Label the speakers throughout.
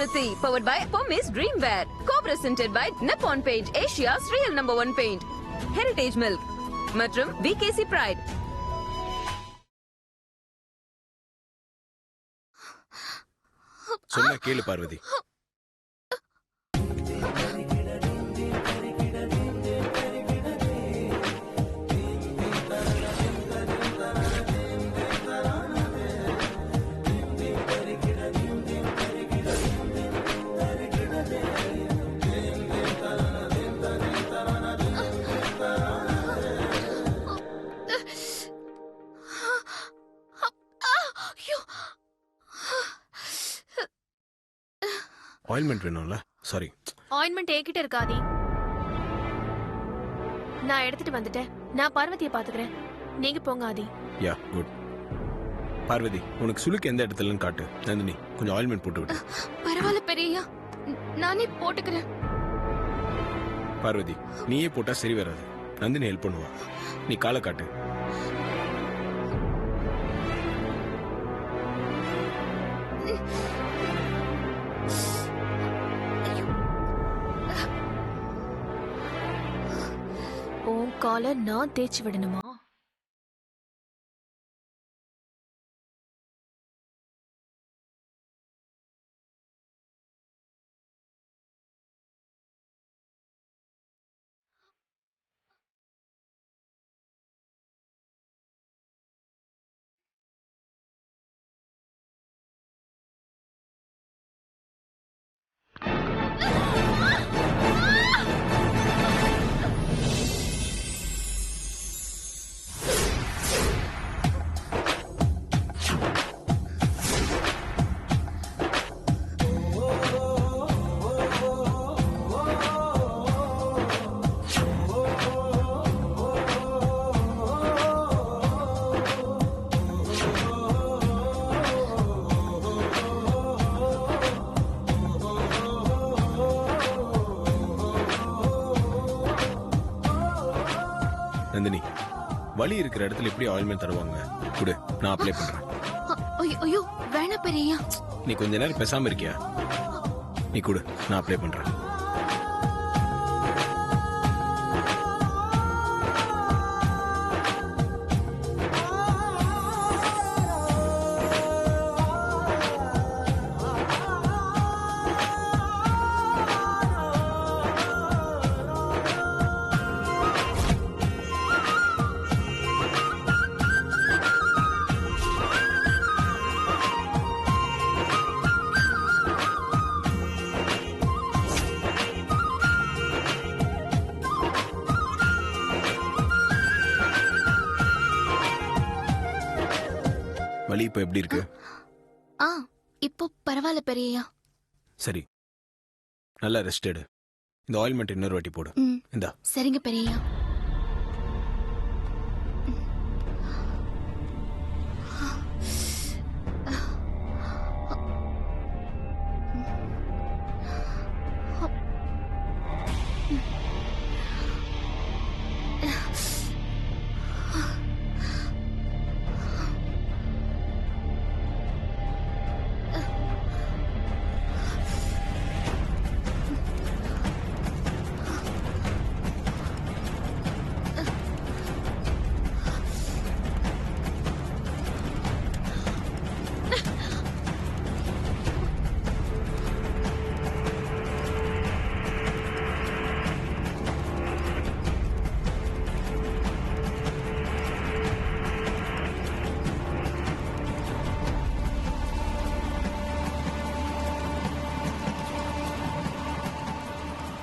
Speaker 1: Maruti, powered by Pommes Dreamwear. Co-presented by Nippon Paint, Asia's real #1 paint. Heritage Milk மற்றும் VKC Pride.
Speaker 2: சொன்ன கேளு Parvati. Ointment வேணும்ல? Sorry.
Speaker 3: Ointment என்கிட்ட இருக்காதி. நான் எடுத்துட்டு வந்துட்டேன். நான் பார்வதியை பாத்துக்கிறேன். நீங்க போங்க ஆதி.
Speaker 2: யா குட். பார்வதி, உனக்கு சுளுக்கு எந்த இடத்துலன்னு காட்டு. நந்தினி, கொஞ்சம் ஆயின்மெண்ட் போட்டு விடு.
Speaker 3: பரவாயில்ல பெரியய்யா, நானே போட்டுக்கிறேன்.
Speaker 2: பார்வதி, நீயே போட்டா சரி வராது. நந்தினி ஹெல்ப் பண்ணுவா. நீ காலை காட்டு.
Speaker 3: உன் காலை நான் தேய்ச்சி விடணுமா?
Speaker 2: நந்தினி, வலி இருக்கிற இடத்துல எப்படி ஆயின்மெண்ட் தருவாங்க? குடு, நான் அப்ளை பண்றேன்.
Speaker 3: ஐயோ வேணா பெரியய்யா.
Speaker 2: நீ கொஞ்ச நேரம் பேசாம இருக்கியா? நீ குடு, நான் அப்ளை பண்றேன். வலி இப்ப எப்படி இருக்கு?
Speaker 3: இப்போ பரவாயில்ல பெரியய்யா.
Speaker 2: சரி, நல்லா ரெஸ்ட் எடு. இந்த ஆயின்மெண்ட் இன்னொரு வாட்டி போடு. இந்தா.
Speaker 3: சரிங்க பெரியய்யா.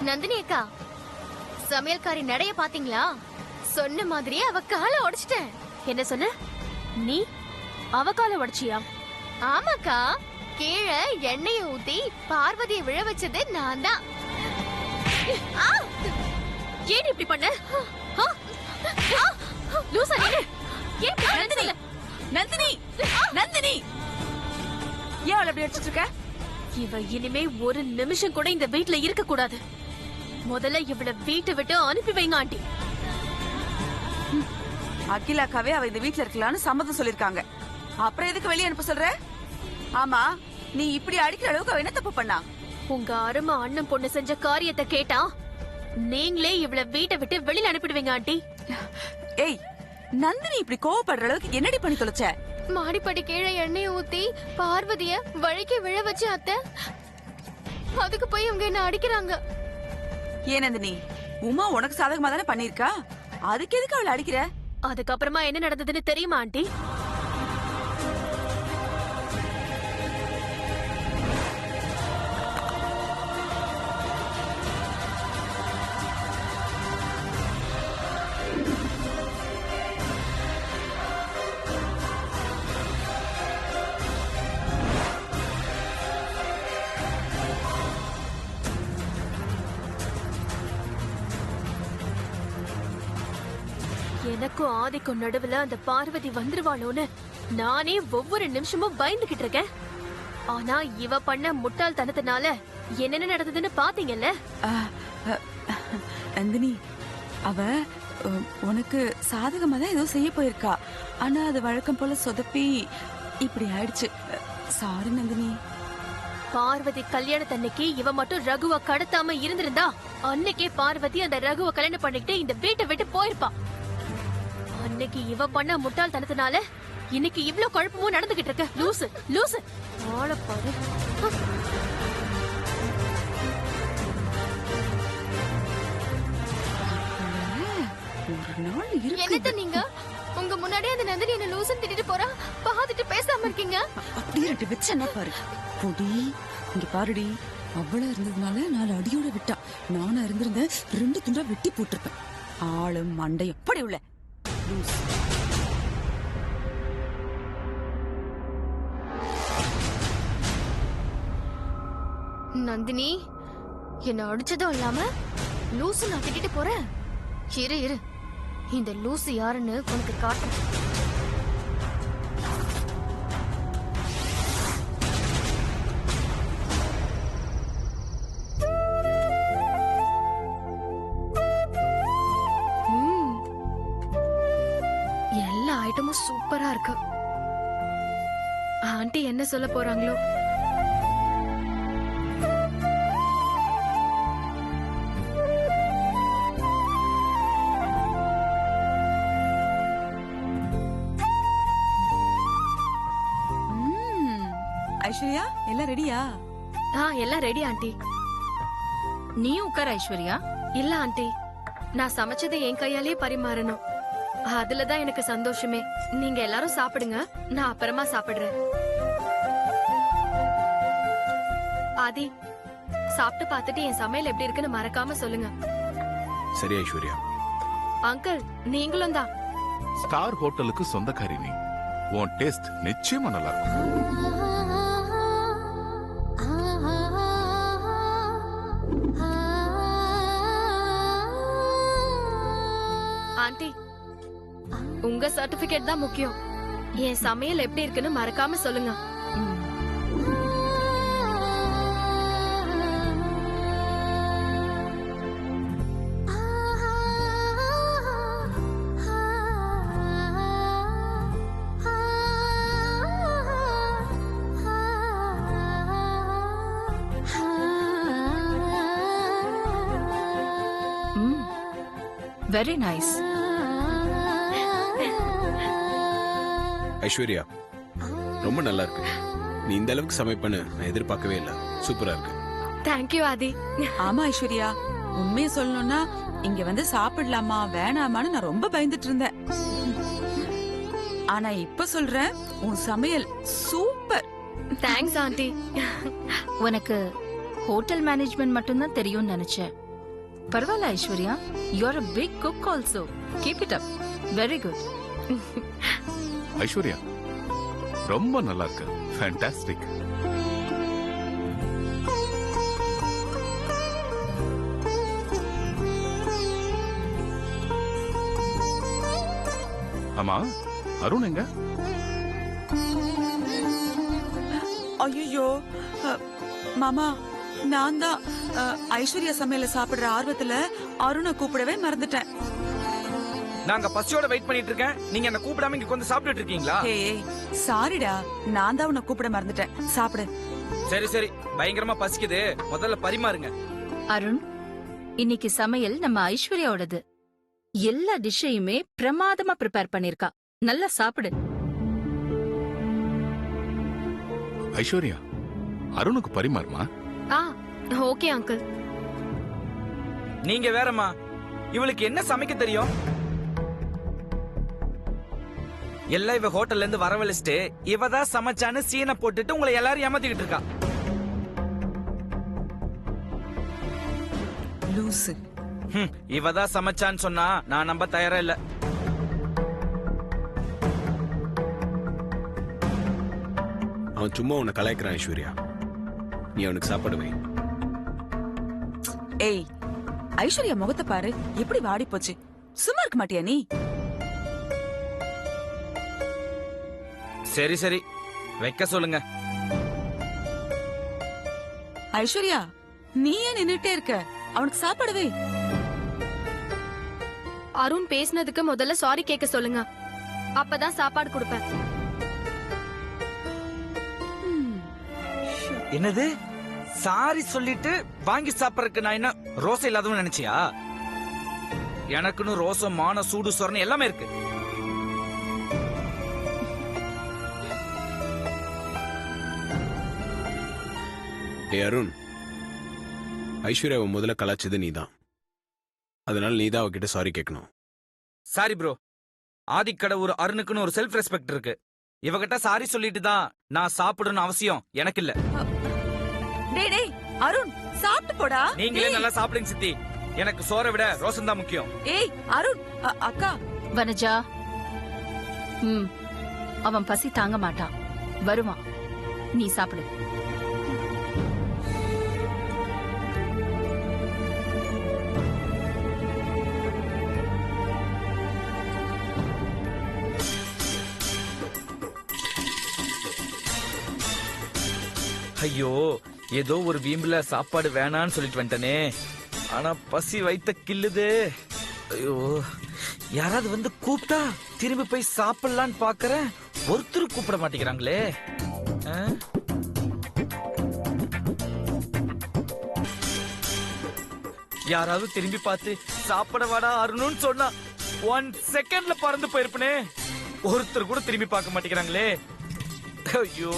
Speaker 3: நந்தினி அக்கா, சமையல்காரி நடைய பாத்தீங்களா? சொன்ன மாதிரியே அவ காலை உடைச்சிட்டேன். என்ன சொன்ன நீ? அவ காலை உடைச்சியா? ஆமாக்கா, கீழே எண்ணெயை ஊத்தி பார்வதியை விழ வச்சது நான் தான். ஏன் இப்படி பண்ண? லூசா நீ? ஏன் நந்தினி? நந்தினி, நந்தினி, ஏன் அவளை அப்படி அடிச்சிட்டு இருக்க? இவ இனிமே ஒரு நிமிஷம் கூட இந்த வீட்டுல இருக்க கூடாது. முதல்ல இவளை வீட்டை விட்டு அனுப்பி வைங்க ஆண்டி.
Speaker 4: அகிலாக்காவே அவ இந்த வீட்டுல இருக்கலாம்னு சம்மதம் சொல்லிருக்காங்க. அப்புறம் எதுக்கு வெளியே அனுப்ப சொல்ற? ஆமா, நீ இப்படி அடிக்கிற அளவுக்கு அவ என்ன தப்பு பண்ணா?
Speaker 3: உங்க அருமை அண்ணன் பொண்ணு செஞ்ச காரியத்தை கேட்டா நீங்களே இவ்வளவு வீட்டை விட்டு வெளியில அனுப்பிடுவீங்க ஆண்டி.
Speaker 4: ஏய், நந்தினி இப்படி கோவப்படுற அளவுக்கு என்னடி பண்ணி தொலைச்ச?
Speaker 3: மாடிப்படி கீழே எண்ணெய் ஊத்தி பார்வதிய வழிக்கு விழ வச்சு அத்தை. அதுக்கு போய் இவங்க என்ன அடிக்கிறாங்க.
Speaker 4: ஏன் நந்தினி, உமா உனக்கு சாதகமா தானே பண்ணிருக்கா, அதுக்கு எதுக்கு அவளை அடிக்கிற?
Speaker 3: அதுக்கப்புறமா என்ன நடந்ததுன்னு தெரியுமா ஆண்டி? எனக்கும் ஆதிக்கும் நடுவுல அந்த பார்வதி வந்துருவாளோன்னு நானே ஒவ்வொரு நிமிஷமும் பயந்துகிட்டு இருக்கேன். ஆனா இவ பண்ண முட்டாள்தனத்தினால என்னென்ன நடந்ததுன்னு பாத்தீங்கல்ல.
Speaker 4: நந்தினி, அவ உனக்கு சாதகமா தான் ஏதோ செய்ய போயிருக்கா. ஆனா அது வழக்கம் போல சொதப்பி இப்படி ஆயிடுச்சு. சாரி நந்தினி.
Speaker 3: பார்வதி கல்யாணத்தன்னைக்கு இவ மட்டும் ரகுவ கடத்தாம இருந்திருந்தா அன்னைக்கே பார்வதி அந்த ரகுவ கல்யாணம் பண்ணிக்கிட்டு இந்த வீட்டை விட்டு போயிருப்பா. அன்னைக்கு இவ பண்ண முட்டாள்தனத்தினால இன்னைக்கு இவ்ளோ குழப்பமும் நடந்துகிட்டு இருக்க. லூசு லூசு ஆள பாரு. என்னத்த நீங்க உங்க முன்னாடி அந்த நந்தினி என்ன லூசுன்னு திட்டிட்டு போறா, பாத்துட்டு பேசாம இருக்கீங்க.
Speaker 4: அப்படியே ரெண்டு வச்சு என்ன பாரு பொடி. இங்க பாருடி, அவ்வளவு இருந்ததுனால 4 அடியோட விட்டா. நானா இருந்திருந்த 2 துண்டா வெட்டி போட்டிருப்பேன். ஆளும் மண்டையும் அப்படி உள்ள
Speaker 3: நந்தினி என்ன அடிச்சதும் இல்லாம லூசு நான் திட்டிட்டு போறேன். இரு இரு, இந்த லூசு யாருன்னு உனக்கு காட்டுறேன். எல்லா ஐட்டமும் சூப்பரா இருக்கு. ஆண்டி என்ன சொல்ல போறாங்களோ.
Speaker 4: ஐஸ்வர்யா, எல்லாம் ரெடியா?
Speaker 3: எல்லாம் ரெடி ஆண்டி.
Speaker 1: நீ உட்கார் ஐஸ்வர்யா.
Speaker 3: இல்ல ஆண்டி, நான் சமைச்சதை என் கையாலே பரிமாறணும். அதுலதான் எனக்கு சந்தோஷமே. நீங்க எல்லாரும் சாப்பிடுங்க, நான் அப்புறமா சாப்பிடுறேன். ஆதி, சாப்பிட்டு பார்த்துட்டு என் சமையல் எப்படி இருக்குன்னு மறக்காம சொல்லுங்க.
Speaker 2: சரி ஐஸ்வர்யா.
Speaker 3: அங்கிள், நீங்களும் தான்.
Speaker 5: ஸ்டார் ஹோட்டலுக்கு சொந்தக்காரி நீ. உன் டேஸ்ட் நிச்சயமா நல்லா இருக்கும்.
Speaker 3: ஆண்டி, உங்க சர்டிபிகேட் தான் முக்கியம். என் சமையல் எப்படி இருக்குன்னு மறக்காம சொல்லுங்க.
Speaker 1: Very nice.
Speaker 2: ஐஸ்வர்யா, ரொம்ப நல்லா இருக்கு. நீ இந்த அளவுக்கு சமைப்பன்னு நான் எதிர்பார்க்கவே இல்லை. சூப்பரா இருக்கு.
Speaker 3: தேங்க்யூ ஆதி.
Speaker 4: ஆமா ஐஸ்வர்யா, உண்மையை சொல்லணும்னா இங்க வந்து சாப்பிடலாமா வேணாமான்னு நான் ரொம்ப பயந்துட்டு இருந்தேன். ஆனா இப்ப சொல்றேன், உன் சமையல் சூப்பர்.
Speaker 3: Thanks aunty.
Speaker 1: உனக்கு ஹோட்டல் மேனேஜ்மெண்ட் மட்டும் தான் தெரியும்னு நினைச்சேன். பரவாயில்ல Aishwarya, you are a big cook also. Keep it up. Very good.
Speaker 5: Aishwarya, ரொம்ப நல்லா இருக்கு. ஃபேண்டாஸ்டிக். ஆமா, அருண் எங்க?
Speaker 4: ஐயோ மாமா, நான் தான் ஐஸ்வர்யா சமையல சாப்பிடுற ஆர்வத்துல அருணை கூப்பிடவே மறந்துட்டேன்.
Speaker 6: நாங்க பசியோட வெயிட் பண்ணிட்டு இருக்கேன், நீங்க என்ன கூப்பிடாம இங்க கொஞ்சம் சாப்பிட்டுட்டு இருக்கீங்களா?
Speaker 4: ஏய் சாரிடா, நான் தான் உன்னை கூப்பிட மறந்துட்டேன். சாப்பிடு.
Speaker 6: சரி சரி, பயங்கரமா பசிக்குது, முதல்ல பரிமாறுங்க.
Speaker 1: அருண், இன்னைக்கு சமையல் நம்ம ஐஸ்வர்யாவோடது. எல்லா டிஷ்ஷையுமே பிரமாதமா ப்ரிப்பேர் பண்ணிருக்கா. நல்லா சாப்பிடு.
Speaker 5: ஐஸ்வர்யா, அருணுக்கு பரிமாறுமா?
Speaker 3: Okay uncle.
Speaker 6: நீங்க வேறம்மா, இவளுக்கு என்ன சமைக்க தெரியும்? எல்லாம் இவ ஹோட்டல்ல இருந்து வரவழைச்சிட்டு இவதான் சமைச்சான்னு சீனை போட்டுட்டு உங்களை எல்லாரும் ஏமாத்திக்கிட்டு இருக்கா.
Speaker 4: லூசு.
Speaker 6: இவதான் சமைச்சான்னு சொன்னா நான் நம்ப தயாரா இல்ல.
Speaker 2: அவன் சும்மா உன்னை கலாய்க்கிறான் ஐஸ்வர்யா. நீ அவனுக்கு சாப்பாடு வை.
Speaker 4: ஏய், ஐஸ்வர்யா முகத்தை பாரு, எப்படி வாடி போச்சு. சும்மா இருக்க மாட்டியா நீ?
Speaker 6: சரி சரி, வைக்க சொல்லுங்க.
Speaker 4: ஐஸ்வர்யா, நீ ஏன் நின்னுட்டே இருக்க? அவனுக்கு சாப்பாடு வை.
Speaker 3: அருண் பேசினதுக்கு முதல்ல சாரி கேட்க சொல்லுங்க, அப்பதான் சாப்பாடு கொடுப்பேன்.
Speaker 6: என்னது சாரி சொல்லிட்டு வாங்கி சாப்பிடறதுக்கு நான் என்ன ரோசம் இல்லாதவன்னு நினைச்சியா? எனக்குன்னு ரோசம், மான, சூடு, சொரணை எல்லாமே இருக்கு.
Speaker 2: அருண், ஐஸ்வர்யாவை முதல்ல கலாச்சது நீதான். அதனால நீதான் அவகிட்ட சாரி கேட்கணும்.
Speaker 6: சாரி ப்ரோ, ஆதிக்கடவுர் அருணுக்குன்னு ஒரு செல்ஃப் ரெஸ்பெக்ட் இருக்கு. இவகிட்ட சாரி சொல்லிட்டு தான் நான் சாப்பிடணும் அவசியம் எனக்கு இல்ல.
Speaker 4: டேய் டேய் அருண், சாப்பிட்டு போடா.
Speaker 6: நீங்களே நல்லா சாப்பிடுங்க சித்தி, எனக்கு சோறை விட ரோசம் தான் முக்கியம்.
Speaker 4: ஏய் அருண், அக்கா.
Speaker 1: வனஜா, அவன் பசி தாங்க மாட்டான், வருவான். நீ சாப்பிடு.
Speaker 6: ஐயோ, ஏதோ ஒரு வீம்புல சாப்பாடு வேணான்னு சொல்லிட்டு வந்துட்டனே. ஆனா பசி வைத்த கில்லுதே. ஐயோ, யாராவது வந்து கூப்பிட்டா திரும்பி போய் சாப்பிடலான்னு பாக்குறேன், ஒருத்தர் கூப்பிட மாட்டேங்கிறாங்களே. யாராவது திரும்பி பார்த்து சாப்பிட வாடா அருணுன்னு சொன்னா 1 செகண்ட்ல பறந்து போயிருப்பனே. ஒருத்தர் கூட திரும்பி பார்க்க மாட்டேங்கிறாங்களே. ஐயோ,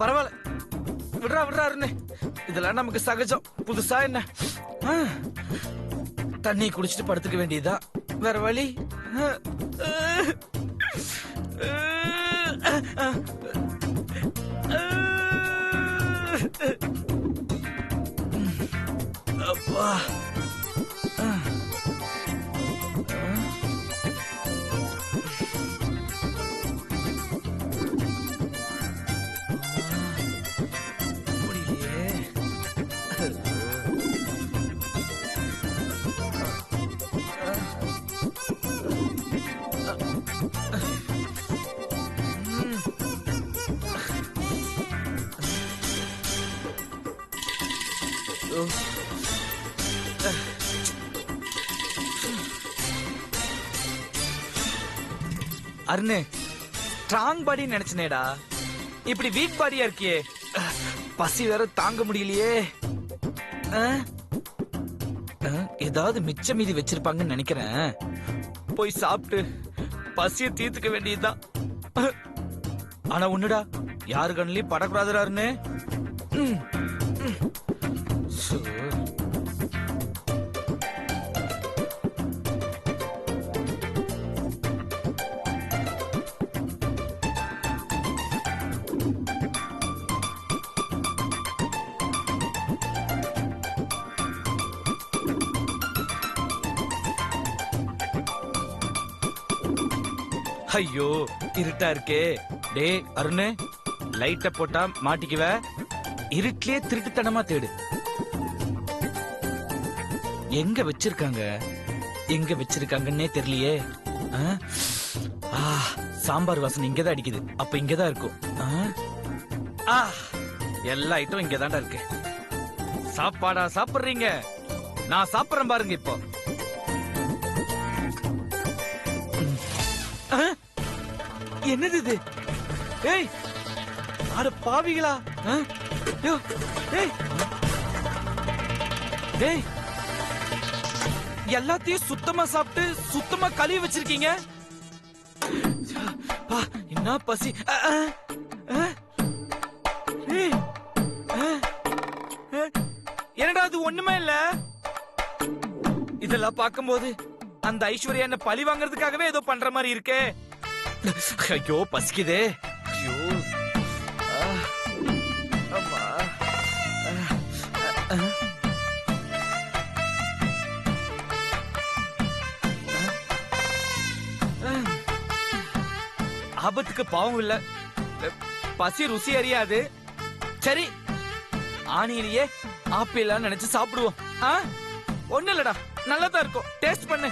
Speaker 6: பரவாயில்ல, விடுறா விடுறா அருண், இதெல்லாம் நமக்கு சகஜம். புதுசா என்ன? தண்ணி குடிச்சிட்டு படுத்துக்க வேண்டியதா, வேற வழி. அப்பா, அருண், ஸ்ட்ராங் பாடி நினைச்சனேடா, இப்படி வீக் பாடியா இருக்கியே. பசி வேற தாங்க முடியலையே. ஏதாவது மிச்ச மீதி வச்சிருப்பாங்கன்னு நினைக்கிறேன். போய் சாப்பிட்டு பசிய தீர்த்துக்க வேண்டியதுதான். ஆனா ஒண்ணுடா, யாரு கண்ணிலையும் படக்கூடாதுடாருன்னு. ஐயோ, இருட்டா இருக்கே. டே அருண், லைட்ட போட்டா மாட்டிக்குவ. இருட்டிலே திருட்டுத்தனமா தேடு. எங்க வச்சிருக்காங்கன்னே தெரியலையே. சாம்பார் வாசனை இங்கதான் அடிக்குது. அப்ப இங்கதான் இருக்கும். எல்லா ஐட்டம் இங்கதான்டா இருக்கு. சாப்பாடா சாப்பிடுறீங்க? நான் சாப்பிடுறேன் பாருங்க இப்போ. என்னது இது? ஏய், அட பாவிகளா! ஏய், எல்லாத்தையும் சுத்தமா சாப்பிட்டு சுத்தமா கழுவி வச்சிருக்கீங்க. என்ன பசி! என்னடா அது ஒண்ணுமே இல்ல. இதெல்லாம் பார்க்கும்போது அந்த ஐஸ்வர்யா என்ன பழி வாங்குறதுக்காகவே ஏதோ பண்ற மாதிரி இருக்கே. ஐயோ பசிக்குதே. ஐயோ அம்மா. ஆபத்துக்கு பாவம் இல்ல, பசி ருசி அறியாது. சரி, ஆணியிலேயே ஆப்பிளா நினைச்சு சாப்பிடுவோம். ஒண்ணு இல்லடா, நல்லதா இருக்கும். டேஸ்ட் பண்ணு.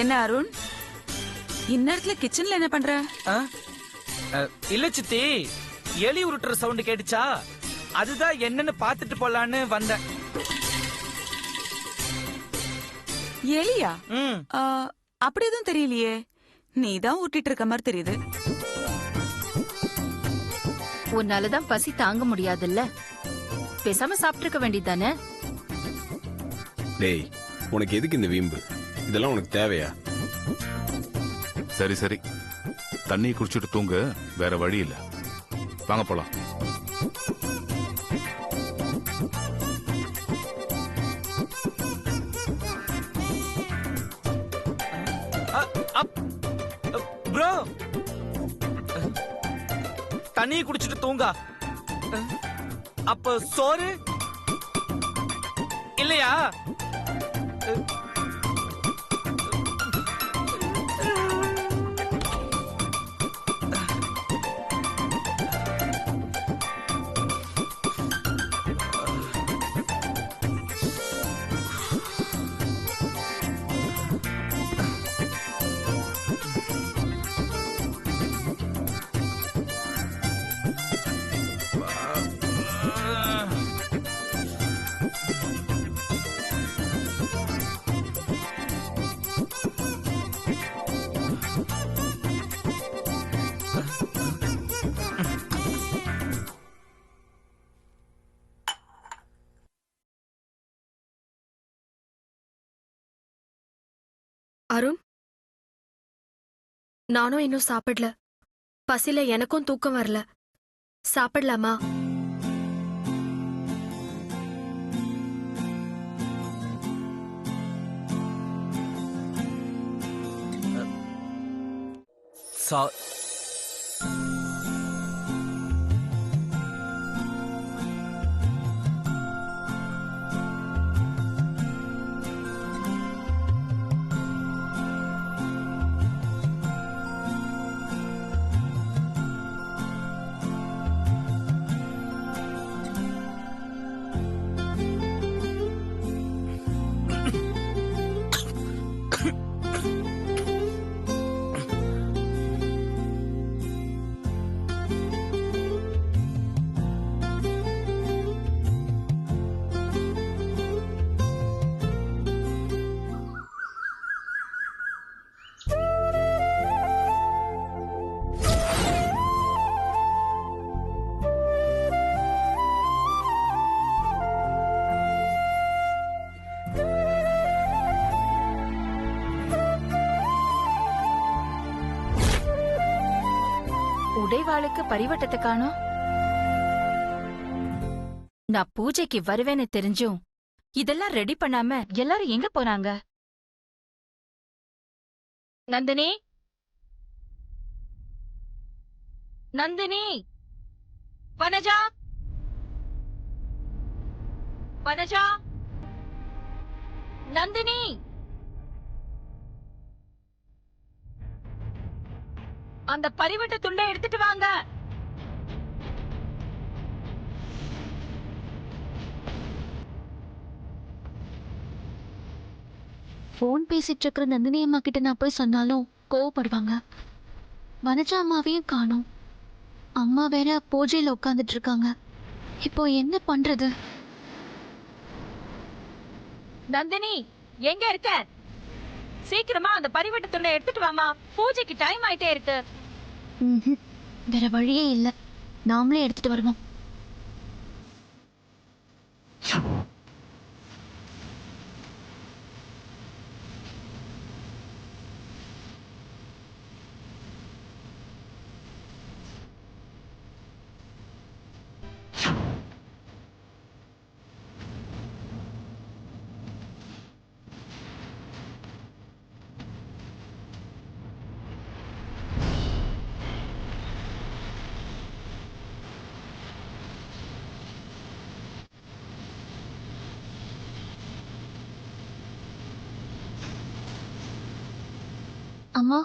Speaker 4: என்ன அருண், இந்நேரத்துல கிச்சன்ல என்ன பண்ற?
Speaker 6: இல்ல சித்தி, எலி உருட்டுற சவுண்ட் கேட்டுச்சா, அதுதான் என்னன்னு பாத்துட்டு போலான்னு வந்தேன்.
Speaker 4: எலியா? அப்படி எதுவும் தெரியலையே. நீதான் ஊட்டிட்டு இருக்க மாதிரி தெரியுது.
Speaker 1: உன்னாலதான் பசி தாங்க முடியாதுல்ல, பேசாம சாப்பிட்டுருக்க வேண்டியதானே.
Speaker 2: டேய், உனக்கு எதுக்கு இந்த வீம்பு? இதெல்லாம் உனக்கு தேவையா?
Speaker 5: சரி சரி, தண்ணியை குடிச்சிட்டு தூங்க, வேற வழி இல்ல. வாங்க போலாம்.
Speaker 6: ப்ரோ, தண்ணியை குடிச்சிட்டு தூங்க. அப்ப சோறு இல்லையா?
Speaker 3: அருண், நானும் இன்னும் சாப்பிடல. பசில எனக்கும் தூக்கம் வரல. சாப்பிடலாமா?
Speaker 1: உடைவாளுக்கு பரிவட்டத்தை காணோம். நான் பூஜைக்கு வருவேன்னு தெரிஞ்சும் இதெல்லாம் ரெடி பண்ணாம எல்லாரும் எங்க போனாங்க? நந்தினி, நந்தினி, வனஜா வனஜா நந்தினி அந்த பரிவட்ட துண்டை எடுத்துட்டு வாங்க.
Speaker 3: போன் பேசிட்டு இருக்கிற நந்தினி அம்மா கிட்ட நான் போய் சொன்னாலும் கோவப்படுவாங்க. வனஜா அம்மாவையும் காணோம். அம்மா வேற பூஜையில உட்காந்துட்டு இருக்காங்க. இப்போ என்ன பண்றது?
Speaker 1: நந்தினி எங்க இருக்க? சீக்கிரமா அந்த பரிவட்ட துண்டை எடுத்துட்டு வாமா, பூஜைக்கு டைம் ஆயிட்டே இருக்கு.
Speaker 3: வேற வழியே இல்ல, நாமளே எடுத்துட்டு வருவோம். அம்மா,